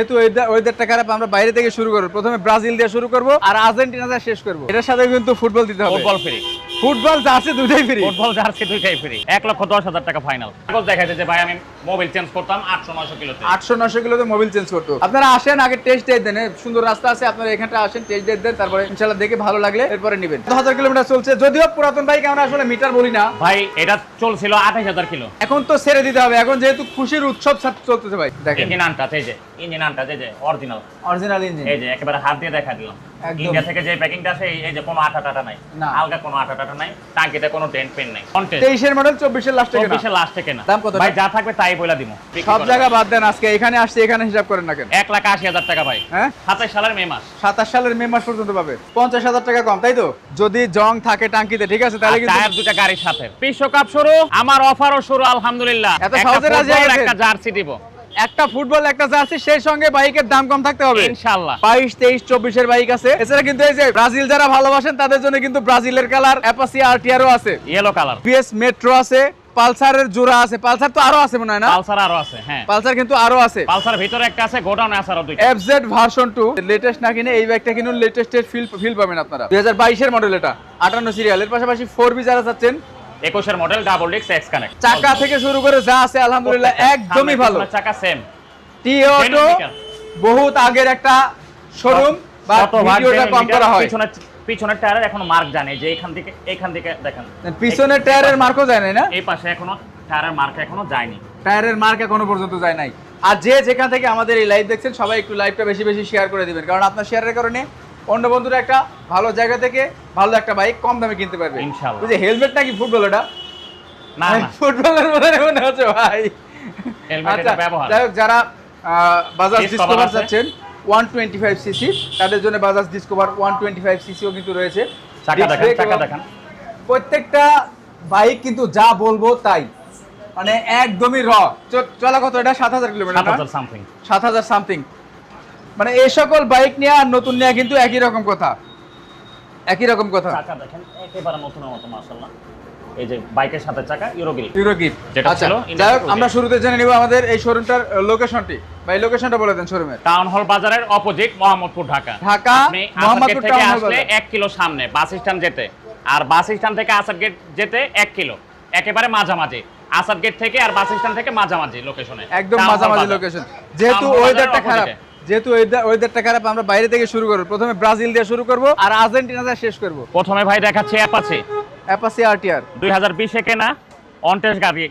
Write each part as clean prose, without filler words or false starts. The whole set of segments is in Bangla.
যেহেতু ওয়েদারটা খারাপ, আমরা বাইরে থেকে শুরু করব। প্রথমে ব্রাজিল দিয়ে শুরু করব আর আর্জেন্টিনা দিয়ে শেষ করব। এটার সাথে কিন্তু ফুটবল দিতে হবে। ফুটবল ফ্রি, ফুটবল জার্সি দুটোই ফ্রি। ফুটবল জার্সি দুইটাই ফ্রি। 1,10,000 টাকা ফাইনাল। কাগজ দেখাইছে যে ভাই আমি মোবাইল চেঞ্জ করতাম 800-900 কিলোতে। 800-900 কিলোতে মোবাইল চেঞ্জ করতে। আপনারা আসেন, আগে টেস্ট ড্রাইভ দেন। সুন্দর রাস্তা আছে, আপনারা এখানটা আসেন, টেস্ট ড্রাইভ দেন, তারপরে ইনশাআল্লাহ দেখে ভালো লাগলে এরপরে নেবেন। 1000 কিলোমিটার চলছে, যদিও পুরাতন বাইক আমরা আসলে মিটার বলি না ভাই, এটা চলছিল 28,000 কিলো। এখন তো ছেড়ে দিতে হবে, এখন যেহেতু খুশির উৎসব চলতেছে ভাই। দেখেন ইঞ্জিন আনটাচ, এই যে ইঞ্জিন আনটাচ, এই যে অরিজিনাল ইঞ্জিন, এই যে একেবারে হাত দিয়ে দেখা দিলাম। একদম। ইন্ডিয়া থেকে যে প্যাকিংটা আসে, এই যে কোনো আঠা টাটা নাই, না। আলগা কোনো আঠা টাটা নাই, টাঙ্কিতে কোনো ডেন্ট পেন নাই। 23 এর মডেল 24 এর লাস্টে কেনা। 24 লাস্টে কেনা। দাম কত ভাই? যা থাকবে তাই বইলা দিমু। সব জায়গা বাদ দেন, আজকে এখানে আসছে, এখানে হিসাব করেন না কেন। 1,80,000 টাকা ভাই। হ্যাঁ, 27 সালের মে মাস। 27 সালের মে মাস পর্যন্ত পাবে। 50,000 টাকা কম, তাই তো? যদি জং থাকে টাঙ্কিতে, ঠিক আছে, তাহলে কিন্তু টায়ার দুটা গাড়ির সাথে। বিশ্বকাপ শুরু, আমার অফারও শুরু আলহামদুলিল্লাহ। এত সহজে রাজি হয়ে গেছেন? একটা জার্সি দিব। একটা ফুটবল, একটা জার্সি, সেই সঙ্গে বাইকের দাম কম থাকতে হবে ইনশাআল্লাহ। 22, 23, 24 এর বাইক আছে। এছাড়া কিন্তু এই যে ব্রাজিল যারা ভালোবাসেন তাদের জন্য কিন্তু ব্রাজিলের কালার অ্যাপাচি আরটিআরও আছে, ইয়েলো কালার। বিএস মেট্রো আছে, পালসারের জোড়া আছে। পালসার তো আরো আছে মনে হয় না? পালসার আরো আছে, হ্যাঁ। পালসার কিন্তু আরো আছে। পালসার ভিতরে একটা আছে, গোডাউনে আছে আরো দুইটা। এফজেড ভার্সন 2 লেটেস্ট না কিনে এই বাইকটা কিনুন, লেটেস্টের ফিল পাবেন আপনারা। 2022 এর মডেল, এটা 58 সিরিয়াল। এর পাশাপাশি 4B যারা চাচ্ছেন, 21 এর model, double disc x connect. চাকা থেকে শুরু করে যা আছে আলহামদুলিল্লাহ একদমই ভালো। চাকা সেম। টি অটো বহুত আগের একটা শোরুম, বা ভিডিওটা কম করা হয়। পিছনের টায়ারের এখনো মার্ক জানে যে এখান থেকে দেখেন, পিছনের টায়ারের মার্কও যায় না। এই পাশে এখনো টায়ারের মার্ক এখনো যায়নি। টায়ারের মার্ক এখনো পর্যন্ত যায় নাই। আর যে যেখান থেকে আমাদের এই লাইভ দেখছেন, সবাই একটু লাইভটা বেশি বেশি শেয়ার করে দিবেন, কারণ আপনার শেয়ারের কারণে অন্য বন্ধুরা একটা ভালো জায়গা থেকে ভালো একটা বাইক কম দামে কিনতে পারবে ইনশাআল্লাহ। বুঝে হেলমেট নাকি ফুটবল? এটা না না, ফুটবলের মনে হচ্ছে ভাই। হেলমেট এটা ব্যবহার। যাই হোক, যারা বাজাজ Discover ডিসকভার আছে। চাচ্ছেন 125 সিসি, তাদের জন্য বাজাজ ডিসকভার 125 সিসিও কিন্তু রয়েছে। চাকা দেখেন, চাকা দেখেন। প্রত্যেকটা বাইক কিন্তু যা বলবো তাই, মানে একদমই র। চলা কত এটা? 7,000 কিলোমিটার, 7,000 সামথিং। 7,000 সামথিং। মানে এই সকল বাইক নিয়ে আর নতুন নিয়ে কিন্তু একই রকম কথা, একই রকম কথা। চাকা দেখেন একেবারে নতুনের মতো মাশাআল্লাহ। এই যে বাইকের সাথে চাকা ইউরোগিল। যেটা আচ্ছা, ছিল যাই হোক, আমরা শুরুতে জেনে নিব আমাদের এই শোরুমটার লোকেশনটি। ভাই, লোকেশনটা বলে দেন শোরুমের। টাউন হল বাজারের অপোজিট, মোহাম্মদপুর, ঢাকা। ঢাকা আপনি মোহাম্মদপুর আসাদ গেট থেকে টাউন হল আসলে বাজার। 1 কিলো সামনে বাস স্ট্যান্ড যেতে, আর বাস স্ট্যান্ড থেকে আসাদ গেট যেতে 1 কিলো, একেবারে মাঝামাঝি। আসাদ গেট থেকে আর বাস স্ট্যান্ড থেকে মাঝামাঝি লোকেশনে, একদম মাঝামাঝি লোকেশন। যেহেতু ওয়েদারটা খারাপ, ওয়েদারটা খারাপ, আমরা বাইরে থেকে শুরু করব। প্রথমে ব্রাজিল দিয়ে শুরু করব আর আর্জেন্টিনা দিয়ে শেষ করব। প্রথমে ভাই দেখাচ্ছে অ্যাপাচি আরটিআর 2020 এ কেনা অন টেস্ট গাড়ি।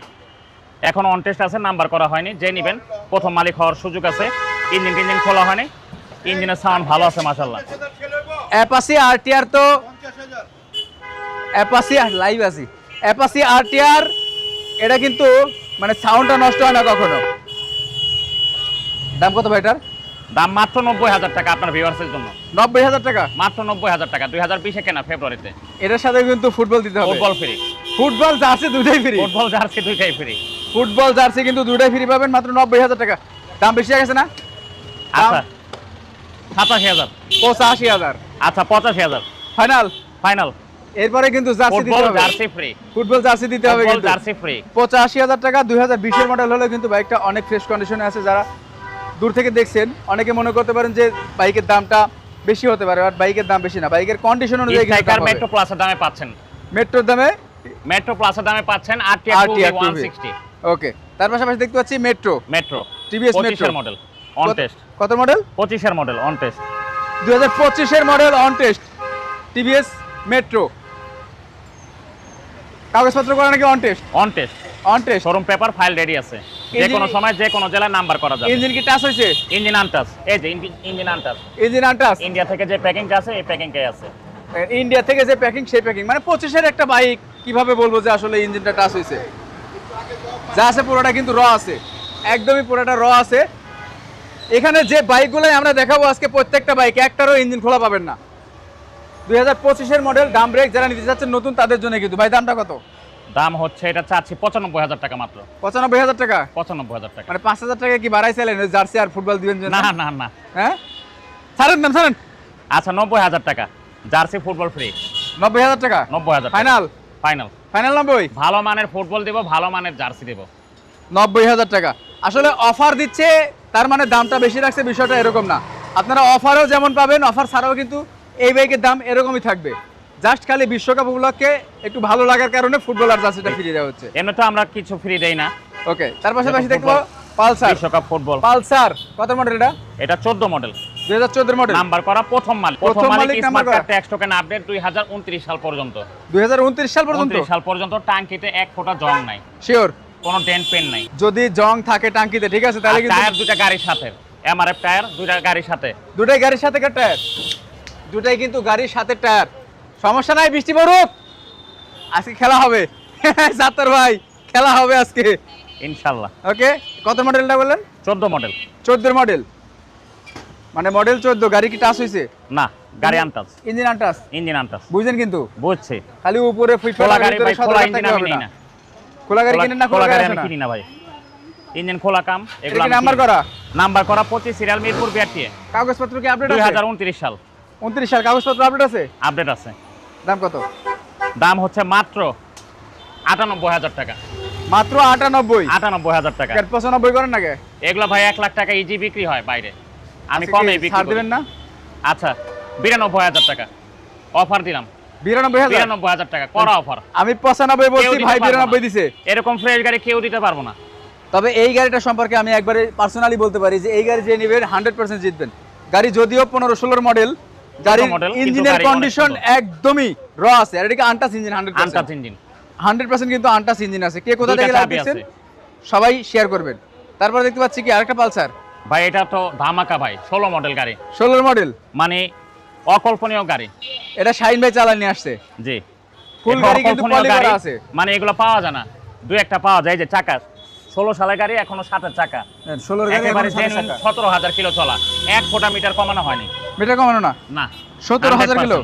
এখন অন টেস্ট আছে, নাম্বার করা হয়নি। যে নিবেন প্রথম মালিক হওয়ার সুযোগ আছে। ইঞ্জিন খোলা হয়নি, ইঞ্জিনের সাউন্ড ভালো আছে মাশাআল্লাহ। অ্যাপাচি আরটিআর তো অ্যাপাচি লাইভ আছে। অ্যাপাচি আরটিআর এটা কিন্তু মানে সাউন্ডটা নষ্ট হয় না কখনো। দাম কত ভাই এটার? দাম মাত্র 90,000 টাকা আপনার ভিউয়ার্সের জন্য। 90,000 টাকা? মাত্র 90,000 টাকা। 2020 এ কেনা, ফেব্রুয়ারিতে। এটার সাথে কিন্তু ফুটবল দিতে হবে। ফুটবল ফ্রি, ফুটবল জার্সি দুটোই ফ্রি। ফুটবল জার্সি দুইটাই ফ্রি। ফুটবল জার্সি কিন্তু দুটোই ফ্রি পাবেন মাত্র 90,000 টাকা। দাম বেশি হয়ে গেছে না? আচ্ছা 87,000। 85,000। আচ্ছা 85,000 ফাইনাল। ফাইনাল। এরপরে কিন্তু জার্সি দিতে ফুটবল হবে। জার্সি ফ্রি, ফুটবল জার্সি দিতে হবে ফুটবল কিন্তু। Jersey free. 85,000 টাকা। 2020 এর মডেল হলে কিন্তু বাইকটা অনেক ফ্রেশ কন্ডিশনে আছে। যারা দূর থেকে দেখছেন অনেকে মনে করতে পারেন যে বাইকের দামটা বেশি হতে পারে, বাট বাইকের দাম বেশি না, বাইকের কন্ডিশন অনুযায়ী কিন্তু দাম স্ট্রাইকার হবে। মেট্রো প্লাসের দামে পাচ্ছেন। মেট্রোর দামে, মেট্রো প্লাসের দামে পাচ্ছেন আরটিআর 160। ওকে। তার পাশাপাশি দেখতে পাচ্ছি মেট্রো মেট্রো টিভিএস 25 মেট্রো এর মডেল অন টেস্ট। কত মডেল? 25 এর মডেল অন টেস্ট। 2025 এর model on test TVS metro. কাগজপত্র করা নাকি on test? On test, on test. Showroom paper file ready আছে, যে কোনো সময় যে কোনো জেলায় নাম্বার করা যাবে। ইঞ্জিন কি টাচ হইছে? ইঞ্জিন আনটাচ, এই যে engine untouch. Engine untouch. India থেকে যে প্যাকিংটা আছে এই প্যাকিংটাই আছে। ইন্ডিয়া থেকে যে প্যাকিং সেই প্যাকিং, মানে 25 এর একটা বাইক কিভাবে বলবো যে আসলে ইঞ্জিনটা টাচ হইছে? যা আছে পুরোটা কিন্তু র আছে, একদমই পুরোটা র আছে। এখানে যে বাইকগুলোই আমরা দেখাবো আজকে, প্রত্যেকটা বাইক একটারও ইঞ্জিন খোলা পাবেন না। 2025 এর মডেল, ডাম ব্রেক, যারা নিতে যাচ্ছেন নতুন তাদের জন্য কিন্তু। ভাই দামটা কত? দাম হচ্ছে এটা চাচ্ছি 95,000 টাকা মাত্র। 95,000 টাকা? 95,000 টাকা। মানে 5,000 টাকা কি বাড়াইছিলেন জার্সি আর ফুটবল দিবেন জন্য? না না না, হ্যাঁ ছাড়েন দাম, ছাড়েন। আচ্ছা 90,000 টাকা, জার্সি ফুটবল ফ্রি। 90,000 টাকা 90,000 ফাইনাল? Final, final 90? ভালো মানের ফুটবল দেব, ভালো মানের জার্সি দেব। 90,000 টাকা। আসলে অফার দিচ্ছে তার মানে দামটা বেশি রাখছে, বিষয়টা এরকম না। আপনারা অফারও যেমন পাবেন, অফার ছাড়াও কিন্তু এই বাইকের দাম এরকমই থাকবে। জাস্ট খালি বিশ্বকাপ উপলক্ষে একটু ভালো লাগার কারণে ফুটবলার জার্সিটা ফ্রি দেওয়া হচ্ছে। এমনি তো আমরা কিছু ফ্রি দেই না। ওকে, তার পাশাপাশি দেখবো পালসার বিশ্বকাপ ফুটবল। পালসার কত মডেল এটা? এটা 14 মডেল, 2014 মডেল, নাম্বার করা প্রথম মালিক। প্রথম প্রথম মালিক মালিক নাম্বার স্মার্ট কার্ড করা। ট্যাক্স টোকেন আপডেট 2029 সাল পর্যন্ত। 2029 সাল পর্যন্ত 29 সাল পর্যন্ত টাঙ্কিতে এক ফোঁটা জং নাই, শিওর। কোনো ডেন্ট পেন নাই। যদি জং থাকে টাঙ্কিতে, ঠিক আছে, তাহলে কিন্তু টায়ার দুটা গাড়ির সাথে, এমআরএফ টায়ার দুইটা গাড়ির সাথে। দুটাই গাড়ির সাথে টায়ার, দুটাই কিন্তু গাড়ির সাথে টায়ার। সমস্যা নাই, বৃষ্টি পড়ুক, আজকে খেলা হবে। সাত্তার ভাই, খেলা হবে আজকে ইনশাআল্লাহ। ওকে, কত মডেলটা বললেন? 14 মডেল। 14 মডেল, মানে মডেল 14। গাড়ি কি টাচ হইছে? না, গাড়ি untouch, engine untouch, engine untouch. বুঝেন কিন্তু বুঝছি। খালি উপরে ফিট খোলা গাড়ি ভাই, খোলা ইঞ্জিন আমি নেই না। খোলা গাড়ি কিনেন না? খোলা গাড়ি আছে আমি না? কিনি না ভাই। ইঞ্জিন খোলা কাম এগুলো এটা নাম্বার করা, নাম্বার করা 25 সিরিয়াল মিরপুর বিআরটিএ। কাগজপত্র কি আপডেট আছে? 2029 সাল। 29 সাল কাগজপত্র আপডেট আছে? আপডেট আছে। দাম কত? দাম হচ্ছে মাত্র 98,000 টাকা। মাত্র 98? 98,000 টাকা। 95 করেন না কে? এগুলো ভাই 1 লাখ টাকা ইজি বিক্রি হয় বাইরে, আমি আজকে কমে কি বিক্রি ছাড় করি। দিবেন না? আচ্ছা, 92,000 টাকা অফার দিলাম। 92,000? 92,000 টাকা করা অফার। আমি 95 বলছি, কেউ দিতে ভাই পারবো না। 92 দিছে। এরকম ফ্রেশ গাড়ি কেউ দিতে পারবো না। তবে এই গাড়িটা সম্পর্কে আমি একবারে পার্সোনালি বলতে পারি যে এই গাড়ি যে নেবেন 100% জিতবেন। গাড়ি যদিও 15-16 মডেল, গাড়ির model, কিন্তু ইঞ্জিনের গাড়ি অনেক কন্ডিশন সুন্দর। একদমই র আছে। আর এটা আনটাচ ইঞ্জিন, 100%। আনটাচ ইঞ্জিন, 100% কিন্তু আনটাচ ইঞ্জিন আছে। কে কোথা দুইটা থেকে লাইভ চাবি দেখছেন আছে। সবাই শেয়ার করবেন। তারপর দেখতে পাচ্ছি কি আরেকটা পালসার ভাই এটা তো ধামাকা ভাই, 16 মডেল গাড়ি, 16 মডেল, মানে অকল্পনীয় গাড়ি। এটা শাহিন ভাই চালান নিয়ে আসছে। জি, ফুল এটা গাড়ি কিন্তু অকল্পনীয় পলি গাড়ি, করা আছে। মানে এগুলো পাওয়া যায় না, দুই একটা পাওয়া যায়। যে চাকা 16 সালের গাড়ি, এখনো 7 চাকা, 16 গাড়ি একেবারে এখন 60 টাকা। 17,000 কিলো চলা, 1 ফোঁটা মিটার কমানো হয়নি। মিটার কমানো না, না, 17,000 কিলো,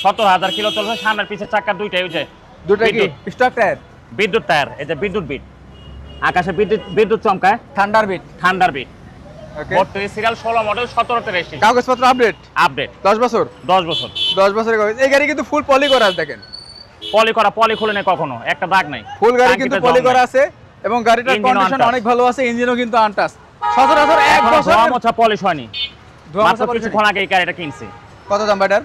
17,000 কিলো চলছে। সামনের পিছের চাকা দুইটাই হচ্ছে দুটা কি স্টক টায়ার, বিদ্যুৎ টায়ার। এই যে বিদ্যুৎ বিট, আকাশে বিদ্যুৎ বিদ্যুৎ চমকায়, থান্ডার বিট। ঠান্ডার বিট। ওকে, 32 সিরিয়াল, 16 মডেল, 17তে রেজিস্ট্রেশন, কাগজপত্র আপডেট, আপডেট 10 বছর, 10 বছর। 10 বছরের কাগজ। এই গাড়ি কিন্তু ফুল পলি করা আছে, দেখেন পলি করা, পলি খুলে নেই কখনো, একটা দাগ নাই। ফুল গাড়ি কিন্তু টাঙ্কিতে পলি জং করা নাই। আছে এবং গাড়িটার ইঞ্জিনও কন্ডিশন untouched। অনেক ভালো আছে, ইঞ্জিনও কিন্তু আনটাচ। সচরাচর এক এখনো বছর ধোয়া মোছা পলিশ হয়নি। ধোয়া মাত্র মোছা পলিশ কিছুক্ষণ আগে এই গাড়িটা কিনছি। কত দাম ভাইটার?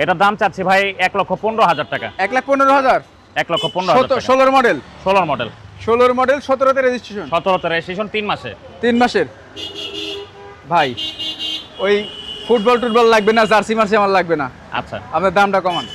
এটার দাম চাচ্ছি ভাই 1,15,000 টাকা। 1,15,000, 1,15,000 টাকা। 16 মডেল, 16 মডেল, 16 মডেল, 17তে রেজিস্ট্রেশন, 17তে রেজিস্ট্রেশন, 3 মাসে। 3 মাসের। ভাই ওই ফুটবল টুটবল লাগবে না, জার্সি মার্সি আমার লাগবে না, আচ্ছা, আপনার দামটা কমান।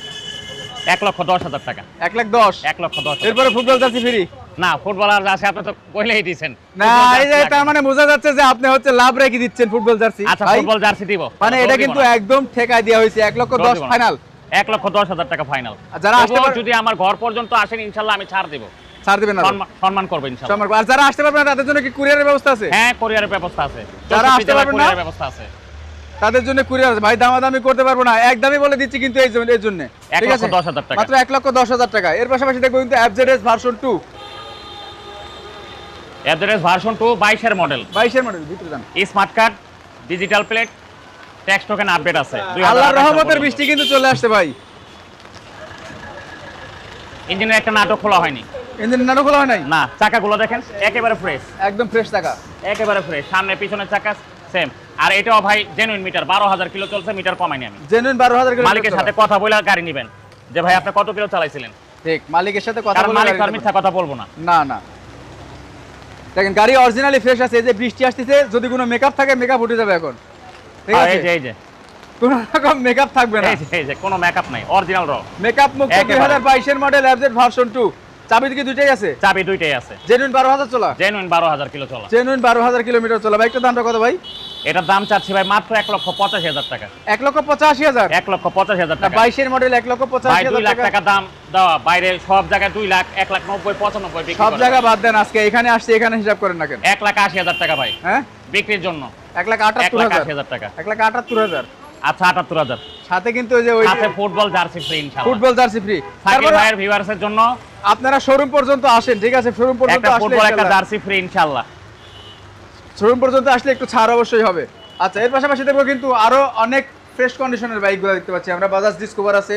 1,10,000 টাকা। 1,10,000, 1,10,000। এরপরে ফুটবল জার্সি ফ্রি না, ফুটবলার আছে, আপনি তো কইলেই দিয়েছেন। না? এই যে তার মানে বোঝা যাচ্ছে যে আপনি হচ্ছে লাভ রেখে দিচ্ছেন ফুটবল জার্সি। আচ্ছা, ভাই, ফুটবল জার্সি দিব। মানে এটা কিন্তু একদম ঠেকায় দেওয়া হয়েছে। 1,10,000 ফাইনাল, 1,10,000 টাকা ফাইনাল। যারা আসতে পারে যদি আমার ঘর পর্যন্ত আসেন, ইনশাআল্লাহ আমি ছাড় দেব, ছাড় দিবেন না? সম্মান করব ইনশাআল্লাহ। সম্মান করবো। আর যারা আসতে পারবে না তাদের জন্য কি কুরিয়ারের ব্যবস্থা আছে? হ্যাঁ, কোরিয়ারের ব্যবস্থা আছে। যারা 64 আসতে জেলায় পারবেন না? কোরিয়ারের ব্যবস্থা আছে। তাদের জন্য কুরিয়ার আছে। ভাই দামাদামি করতে পারবো না, একদমই বলে দিচ্ছি কিন্তু এই জন্য, ঠিক আছে? 1,10,000 টাকা। মাত্র 1,10,000 টাকা। এর পাশাপাশি দেখবো কিন্তু FZS ভার্সন 2, এফজেডএস ভার্সন 2, 22 এর মডেল, 22 এর মডেল। ভিতরে যান। Smart card, digital plate, tax token update আছে। আল্লাহর রহমতের বৃষ্টি কিন্তু চলে আসছে ভাই। ইঞ্জিনের একটা নাটক খোলা হয়নি। ইঞ্জিন নানো খোলা হয় নাই? না, চাকাগুলো দেখেন একেবারে ফ্রেশ, একদম ফ্রেশ টাকা, একেবারে ফ্রেশ। সামনে পিছনের চাকা সেম। আর এটাও ভাই জেনুইন মিটার, 12,000 কিলো চলছে, মিটার কমাইনি আমি। Genuine 12,000 kilo. মালিকের সাথে কথা বলে গাড়ি নেবেন যে ভাই আপনি কত কিলো চালাইছিলেন। ঠিক, মালিকের সাথে কথা কারণ বলে মালিক গাড়ি আর নিতে মিথ্যা কথা বলবো না। পারবেন। না না, দেখেন গাড়ি অরিজিনালি ফ্রেশ আছে। এই যে বৃষ্টি আসতেছে, যদি কোনো মেকআপ থাকে মেকআপ উঠে যাবে এখন, ঠিক আর আছে? এই যে কোনো রকম মেকআপ থাকবে না, এই যে কোনো মেকআপ নাই, অরিজিনাল র। মেকআপ মুক্ত। একেবারে। 2022 এর মডেল FZ ভার্সন 2, চাবি কি দুইটাই আছে? চাবি দুইটাই আছে। জেনুইন 12,000 চলা, জেনুইন 12,000 কিলো চলা। জেনুইন 12,000 কিলোমিটার চলা। বাইকটার দামটা কত ভাই? এটার দাম চাচ্ছি ভাই মাত্র 1,85,000 টাকা। 1,85,000? 1,85,000 টাকা। 22 এর মডেল ভাই 1,85,000 2 লাখ টাকা দাম দেওয়া, বাইরে সব জায়গায় 2 লাখ, 1,90,000, 95,000 বিক্রি সব করে। জায়গা বাদ দেন, আজকে এখানে আসছে, এখানে হিসাব করেন না কেন? 1,80,000 টাকা ভাই হ্যাঁ, বিক্রির জন্য। 1,78,000, 1,80,000 টাকা। 1,78,000। আচ্ছা, 78,000 সাথে কিন্তু ওই যে ওই সাথে ফুটবল জার্সি ফ্রি ইনশাআল্লাহ। Football jersey free. সাকিব তারপরে ভাইয়ের ভিউয়ার্সের জন্য আপনারা শোরুম পর্যন্ত আসেন, ঠিক আছে? শোরুম পর্যন্ত একটা আসলে ফুটবল, একটা ইনশাআল্লাহ, জার্সি ফ্রি ইনশাআল্লাহ। শোরুম পর্যন্ত আসলে একটু ছাড় অবশ্যই হবে। আচ্ছা, এর পাশাপাশি দেখবো কিন্তু আরো অনেক ফ্রেশ কন্ডিশনের বাইকগুলো দেখতে পাচ্ছি আমরা। বাজাজ ডিসকভার আছে,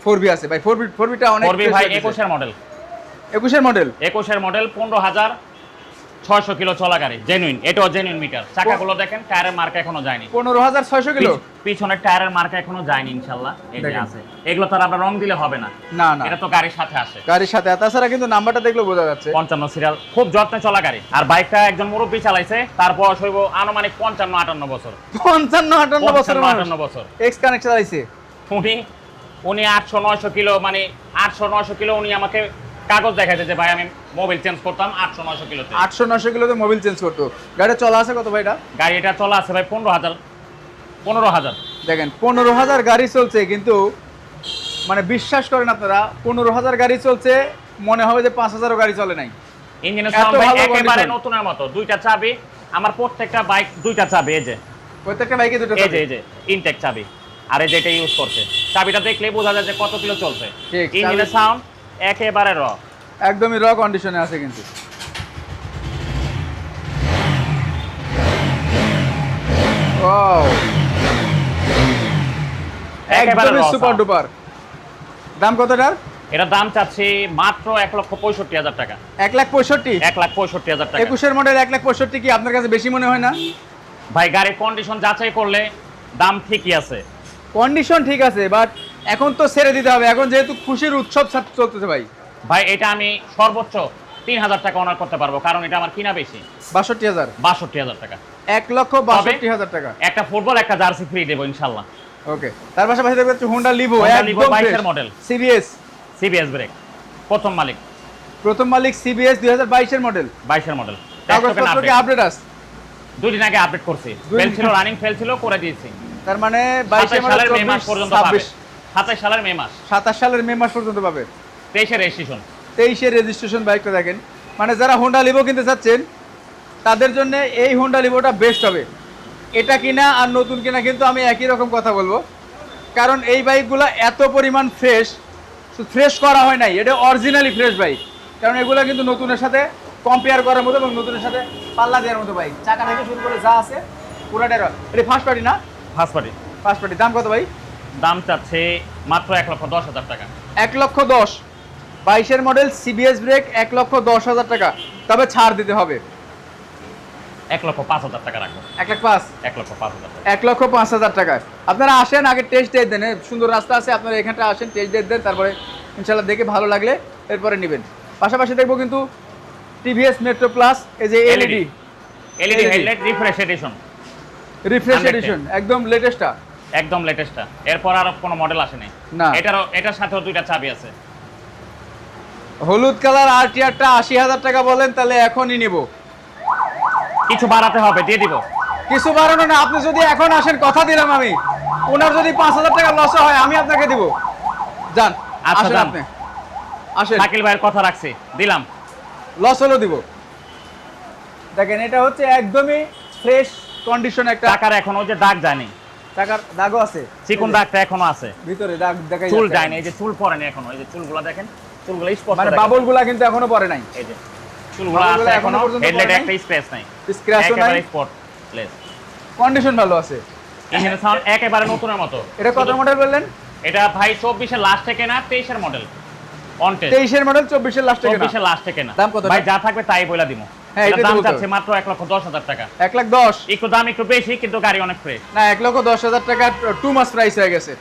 4B আছে ভাই। 4B টা অনেক 4B ভাই 21 এর মডেল, 21 এর মডেল, 21 এর মডেল, 15,000 600 কিলো চলা গাড়ি, জেনুইন, এটাও জেনুইন মিটার। চাকাগুলো দেখেন, টায়ারের মার্কা এখনো যায়নি। 15,600 কিলো। পিছনের টায়ারের মার্কা এখনো যায়নি ইনশাআল্লাহ, এই যে আছে। এগুলো তো আর আমরা রং দিলে হবে না, না না, এটা তো গাড়ির সাথে আসে। গাড়ির সাথে। তাছাড়া কিন্তু নাম্বারটা দেখলে বোঝা যাচ্ছে 55 সিরিয়াল, খুব যত্নে চলা গাড়ি। আর বাইকটা একজন মুরব্বী চালাইছে, তার বয়স হইব আনুমানিক 55-58 বছর। 55-58 বছর, 58 বছর এক্স কানেক্ট চালাইছে উনি 800-900 কিলো, মানে 800-900 কিলো উনি আমাকে কাগজ দেখাইছে যে ভাই আমি মোবাইল চেঞ্জ করতাম 800-900 কিলোতে। 800-900 কিলোতে মোবাইল চেঞ্জ করতো। গাড়ি চলা আছে কত ভাই এটা? গাড়ি এটা চলা আছে ভাই 15,000। দেখেন 15,000 গাড়ি চলছে, কিন্তু মানে বিশ্বাস করেন আপনারা, 15,000 গাড়ি চলছে, মনে হবে যে 5,000 গাড়ি চলে নাই। ইঞ্জিনের এত সাউন্ড ভালো একেবারে condition। নতুনের মতো। দুইটা চাবি, আমার প্রত্যেকটা বাইক দুইটা চাবি, এই যে প্রত্যেকটা বাইকে দুটো চাবি। এই যে ইনটেক চাবি, আর এই যে এটা ইউজ করছে। চাবিটা দেখলেই বোঝা যায় যে কত কিলো চলছে। ঠিক, ইঞ্জিনের সাউন্ড একেবারে র, একদমই র কন্ডিশনে আছে কিন্তু। ওয়াও, একেবারে একদমই raw সুপার sound। ডুপার। দাম কতটার? এটার দাম চাচ্ছি মাত্র 1,65,000 টাকা। 1,65,000। 1,65,000 টাকা। 21-এর মডেল 1,65,000 কি আপনার কাছে বেশি মনে হয় না? ভাই গাড়ির কন্ডিশন যাচাই করলে দাম ঠিকই আছে। কন্ডিশন ঠিক আছে, বাট এখন তো ছেড়ে দিতে হবে, এখন যেহেতু খুশির উৎসব চলতেছে ভাই। ভাই এটা আমি সর্বোচ্চ 3,000 টাকা অনার করতে পারবো, কারণ এটা আমার কিনা বেশি। 62,000। 62,000 টাকা। 1,62,000 টাকা। একটা ফুটবল, একটা জার্সি ফ্রি দেবো ইনশাল্লাহ। ওকে, তার পাশাপাশি দেখতে পাচ্ছি হোন্ডা লিভো, Honda Livo একদম 22 ফ্রেশ এর মডেল। সিবিএস। সিবিএস ব্রেক, প্রথম মালিক। প্রথম মালিক সিবিএস 2022 এর মডেল। 22 এর মডেল। কাগজপত্র কি আপডেট আছে? দুই দিন আগে আপডেট করছি, ফেল ছিল, রানিং ফেল ছিল, করে দিয়েছি। তার মানে 22 সালের মে মাস 24, পর্যন্ত পাবে। 26, 27 সালের মে মাস, 27 সালের মে মাস পর্যন্ত পাবে। 23 রেজিস্ট্রেশন। 23 এর রেজিস্ট্রেশন বাইকটা দেখেন। মানে যারা হোন্ডা লিভো কিনতে চাচ্ছেন তাদের জন্য এই হোন্ডা লিভোটা বেস্ট হবে। এটা কিনা আর নতুন কিনা কিন্তু আমি একই রকম কথা বলবো, কারণ এই বাইকগুলো এত পরিমাণ ফ্রেশ করা হয় নাই, এটা অরিজিনালি ফ্রেশ বাইক। কারণ এগুলো কিন্তু নতুনের সাথে কম্পেয়ার করার মতো এবং নতুনের সাথে পাল্লা দেওয়ার মতো বাইক। চাকা থেকে শুরু করে যা আছে পুরাটাই এটা ফার্স্ট পার্টি না? First party. First party. দাম কত ভাই? দাম চাচ্ছে মাত্র 1,10,000 টাকা। 1,10,000। 22 এর মডেল সিবিএস ব্রেক, 1,10,000 টাকা। তবে ছাড় দিতে হবে। 1,05,000 টাকা রাখবো। 1,05,000। 1,05,000 টাকা। 1,05,000 টাকায় আপনারা আসেন, আগে টেস্ট ডেট দেন। সুন্দর রাস্তা আছে, আপনারা এখানটা আসেন, টেস্ট ডেট দেন, তারপরে ইনশাল্লাহ দেখে ভালো লাগলে এরপরে নেবেন। পাশাপাশি দেখবো কিন্তু টিভিএস মেট্রো প্লাস, এই যে LED headlight refresh addition. Refresh addition, একদম লেটেস্টটা। একদম লেটেস্টটা। এরপর আর কোনো মডেল আসেনি না। এটার সাথেও দুইটা চাবি আছে। হলুদ কালার আরটিআরটা 80,000 টাকা বলেন, তাহলে এখনই নেব। কিছু বাড়াতে হবে, দিয়ে দিব। কিছু বাড়ানো না, আপনি যদি এখন আসেন, কথা দিলাম আমি, ওনার যদি 5,000 টাকা লস হয় আমি আপনাকে দিব। যান, আচ্ছা, আসেন যান। আপনি, আসেন। শাকিল ভাইয়ের কথা রাখছি, দিলাম। লস হলো দিব। দেখেন এটা হচ্ছে একদমই ফ্রেশ কন্ডিশন একটা। টাকার এখনো যে দাগ যায়নি, টাকার দাগও আছে, চিকন দাগটা এখনো আছে ভিতরে দাগ দেখাই চুল যাচ্ছে। যায়নি, এই যে চুল পড়েনি এখনো, এই যে চুলগুলো দেখেন, চুলগুলো স্পষ্ট, মানে বাবলগুলা কিন্তু এখনো পড়ে নাই। এই যে চুলগুলো বাবলগুলো আছে এখনো এখনো, পর্যন্ত হেডলাইটে পড়ে একটা নাই। স্ক্র্যাচ নাই, স্ক্র্যাচও নাই, একেবারে স্পটলেস। কন্ডিশন ভালো আছে। ইঞ্জিনের সাউন্ড একেবারে নতুনের মতো। এটা কত মডেল বললেন? এটা ভাই 24 এর লাস্টে কেনা, 23 এর মডেল অন টেস্ট। 23 এর মডেল 24 এর লাস্টে কেনা। 24 এর লাস্টে কেনা। দাম কত? ভাই যা থাকবে তাই বইলা দিমু। হ্যাঁ, এটা এটাই তো দাম বলতে চাচ্ছে মাত্র 1,10,000 টাকা। 1,10,000। একটু দাম একটু বেশি, কিন্তু গাড়ি অনেক ফ্রেশ। না, 1,10,000 টাকা টু মাস প্রাইস হয়ে গেছে,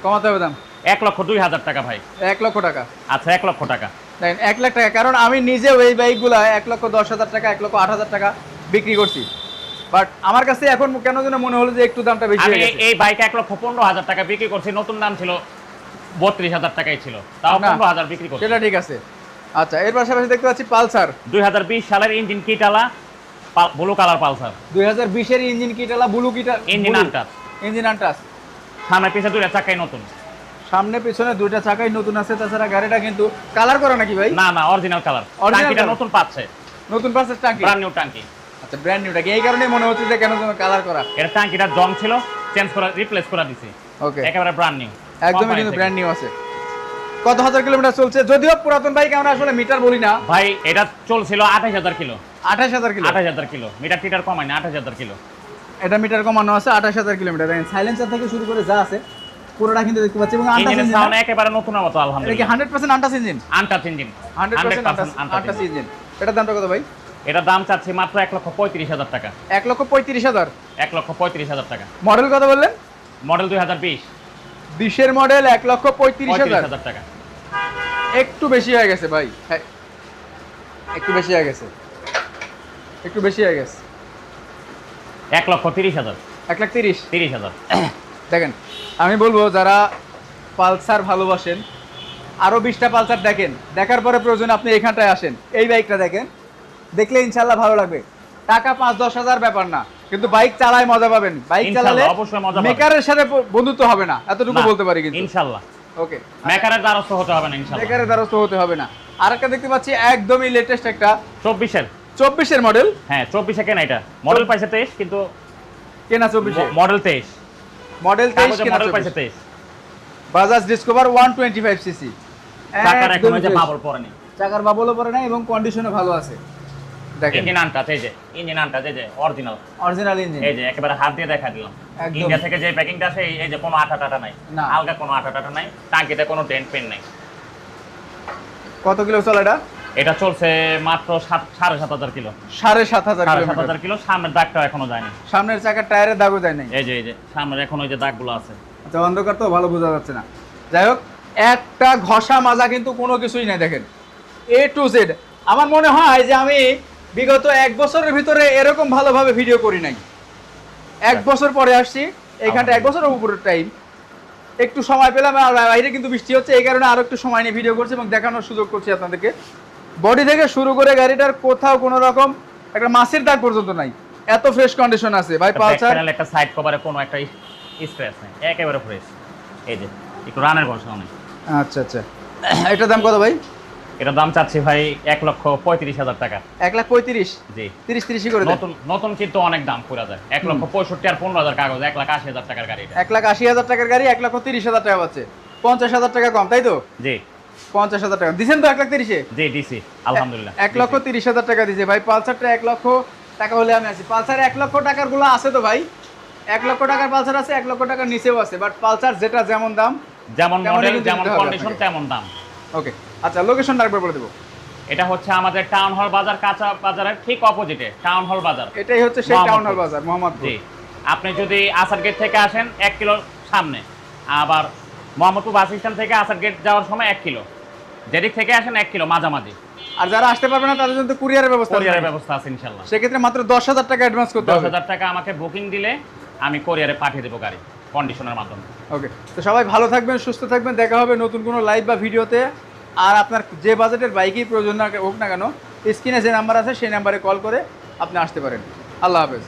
কমাতে হবে দাম। 1,02,000 টাকা ভাই। 1,00,000 টাকা। আচ্ছা, 1,00,000 টাকা। দেখেন 1,00,000 টাকা, কারণ আমি নিজেও এই বাইকগুলা 1,10,000 টাকা, 1,08,000 টাকা বিক্রি করছি। বাট আমার কাছে এখন কেন যেন মনে হলো যে একটু দামটা বেশি আমি হয়ে গেছে। এই বাইক 1,15,000 টাকা বিক্রি করছি, নতুন দাম ছিল 32,000 টাকাই ছিল, তাও না, 15,000 বিক্রি করছি। সেটা ঠিক আছে। আচ্ছা, এর পাশাপাশি দেখতে পাচ্ছি পালসার 2020 সালের ইঞ্জিন কিটালা, ব্লু কালার পালসার। 2020 এর ইঞ্জিন কিটালা, ব্লু কিটা, ইঞ্জিন আনটাচ, ইঞ্জিন আনটাচ। সামনে পিছে দুইটা চাকাই নতুন। সামনে পিছনে দুইটা চাকাই নতুন আছে। তাছাড়া গাড়িটা কিন্তু কালার করা নাকি ভাই? না না, অরিজিনাল কালার। Original টাঙ্কিটা color? নতুন পাচ্ছে, নতুন পাঁচের টাঙ্কি, ব্র্যান্ড নিউ টাঙ্কি। আচ্ছা, ব্র্যান্ড নিউটা কি এই কারণে মনে হচ্ছে যে কেন যেন কালার করা? এর টাঙ্কিটা জং ছিল, চেঞ্জ করে রিপ্লেস করে দিছি। ওকে, একেবারে ব্র্যান্ড নিউ, একদমই কিন্তু ব্র্যান্ড নিউ আছে। কত হাজার কিলোমিটার চলছে? যদিও পুরাতন বাইক আমরা আসলে মিটার বলি না ভাই। এটা চলছিল 28,000 কিলো। 28,000 কিলো। 28,000 কিলো, মিটার টিটার কমায় না, 28,000 কিলো। এটা মিটার কমানো আছে 28,000 কিলোমিটার। দেখেন সাইলেন্সার থেকে শুরু করে যা আছে পুরোটা কিন্তু দেখতে পাচ্ছি, এবং আনটাচ ইঞ্জিনের ইঞ্জিন। সাউন্ড একেবারে নতুনের মতো, এটা কি আলহামদুলিল্লাহ। 100% untouch engine? Untouch engine, 100% untouch engine. এটার দামটা কত ভাই? এটার দাম চাচ্ছি মাত্র 1,35,000 টাকা। 1,35,000। 1,35,000 টাকা। মডেল কত বললেন? মডেল 2020। 20-এর মডেল 1,35,000 35,000 টাকা। একটু বেশি হয়ে গেছে ভাই, হ্যাঁ একটু বেশি হয়ে গেছে, একটু বেশি হয়ে গেছে। 1,30,000। 1,30,000। 30,000। দেখেন আমি বলবো যারা পালসার ভালোবাসেন আরও 20টা পালসার দেখেন, দেখার পরে প্রয়োজনে আপনি এখানটায় আসেন, এই বাইকটা দেখেন, দেখলে ইনশাল্লাহ ভালো লাগবে। টাকা 5-10 হাজার ব্যাপার না, কিন্তু বাইক চালায় মজা পাবেন। বাইক চালালে ইনশাআল্লাহ অবশ্যই মজা পাবেন। মেকারের সাথে বন্ধুত্ব হবে না, এতটুকু না, বলতে পারি কিন্তু। ইনশাআল্লাহ ওকে, মেকারের দ্বারস্থ হতে হবে না ইনশাআল্লাহ। মেকারের দ্বারস্থ হতে হবে না। আরেকটা দেখতে পাচ্ছি একদমই লেটেস্ট একটা 24-এর। 24-এর মডেল। হ্যাঁ 24-এ কেনা এটা। মডেল পাইছে 23 কিন্তু কেনা 24-এ, মডেল 23। মডেল 23 কাগজে কেনা মডেল 24। পাইছে 23। Bajaj discover 125 CC. চাকার এখনো যে বাবল পড়েনি। চাকার বাবলও পড়ে না এবং কন্ডিশনও ভালো আছে। দেখেন ইঞ্জিন আনটাচ, এই যে ইঞ্জিন আনটাচ, এই যে অরিজিনাল। অরিজিনাল ইঞ্জিন, এই যে একেবারে হাত দিয়ে দেখা দিলাম। একদম। ইন্ডিয়া থেকে যে প্যাকিংটা আছে এই যে কোনো আঠা টাটা নাই, না। হালকা কোনো আঠা টাটা নাই, টাঙ্কিতে কোনো ডেন্ট পেন নাই। কত কিলো চলে এটা? এটা চলছে মাত্র 7,500 কিলো। 7,500 কিলোমিটার। 7,500 কিলো। সামনের দাগটাও এখনো যায়নি। সামনের চাকার টায়ারের দাগও যায় নাই। এই যে সামনের এখন ওই যে দাগগুলো আছে। আচ্ছা, অন্ধকার তো ভালো বোঝা যাচ্ছে না। যাই হোক, একটা ঘষা মাজা কিন্তু কোনো কিছুই নাই। দেখেন A to Z। আমার মনে হয় যে আমি বিগত 1 বছরের ভিতরে এরকম ভালোভাবে ভিডিও করি নাই। 1 বছর পরে আসছি এইখানটা, 1 বছরের উপরের টাইম। একটু সময় পেলাম, আর বাইরে কিন্তু বৃষ্টি হচ্ছে, এই কারণে আরো একটু সময় নিয়ে ভিডিও করছি এবং দেখানোর সুযোগ করছি আপনাদেরকে। বডি থেকে শুরু করে গাড়িটার কোথাও কোনো রকম একটা মাছের দাগ পর্যন্ত নাই, এত ফ্রেশ কন্ডিশন আছে ভাই। পালসার একটা সাইড কভারে কোনো একটা স্ক্র্যাচ নেই, একেবারে ফ্রেশ। এই যে একটু রানের ঘষা নেই। আচ্ছা আচ্ছা, এটার দাম কত ভাই? এটার দাম চাচ্ছি ভাই 1,35,000 টাকা। 1,35,000। জি, 30 করে দেন। নতুন নতুন কিন্তু অনেক দাম পড়ে যায়। 1,65,000 আর 15,000 কাগজ, 1,80,000 টাকার গাড়ি এটা। 1,80,000 টাকার গাড়ি 1,30,000 টাকা পাচ্ছে, 50,000 টাকা কম, তাই তো? জি 50,000 টাকা দিছেন তো 1,30,000-এ? জি ডিসি আলহামদুলিল্লাহ। 1,30,000 টাকা দিছে ভাই। পালসারটা 1 লক্ষ টাকা হলে আমি আছি। পালসার 1 লক্ষ টাকার গুলো আছে তো ভাই, 1 লক্ষ টাকার পালসার আছে, 1 লক্ষ টাকার নিচেও আছে, বাট পালসার যেটা যেমন দাম যেমন তেমনই মডেল কিন্তু যেমন নিতে হবে কন্ডিশন আপনাকে। তেমন দাম। ওকে, আচ্ছা লোকেশনটা একবার বলে দেবো। এটা হচ্ছে আমাদের টাউন হল বাজার, কাঁচা বাজারের ঠিক অপোজিটে টাউন হল বাজার। এটাই হচ্ছে সেই টাউন হল মোহাম্মদপুর। বাজার, মোহাম্মদপুর। জি, আপনি যদি আসার গেট থেকে আসেন 1 কিলো সামনে, আবার মোহাম্মদপুর বাস স্ট্যান্ড থেকে আসার গেট যাওয়ার সময় 1 কিলো, যেদিক থেকে আসেন 1 কিলো মাঝামাঝি। আর যারা আসতে পারবে না তাদের জন্য কুরিয়ারের ব্যবস্থা আছে। কোরিয়ারের ব্যবস্থা আছে ইনশাল্লাহ। সেক্ষেত্রে মাত্র 10,000 টাকা অ্যাডভান্স করতে হবে। 10,000 টাকা আমাকে বুকিং দিলে আমি কোরিয়ারে পাঠিয়ে দেবো গাড়ি কন্ডিশনের মাধ্যমে। ওকে, তো সবাই ভালো থাকবেন, সুস্থ থাকবেন, দেখা হবে নতুন কোনো লাইভ বা ভিডিওতে। আর আপনার যে বাজেটের বাইকই প্রয়োজন না হোক না কেন, স্ক্রিনে যে নাম্বার আছে সেই নাম্বারে কল করে আপনি আসতে পারেন। আল্লাহ হাফেজ।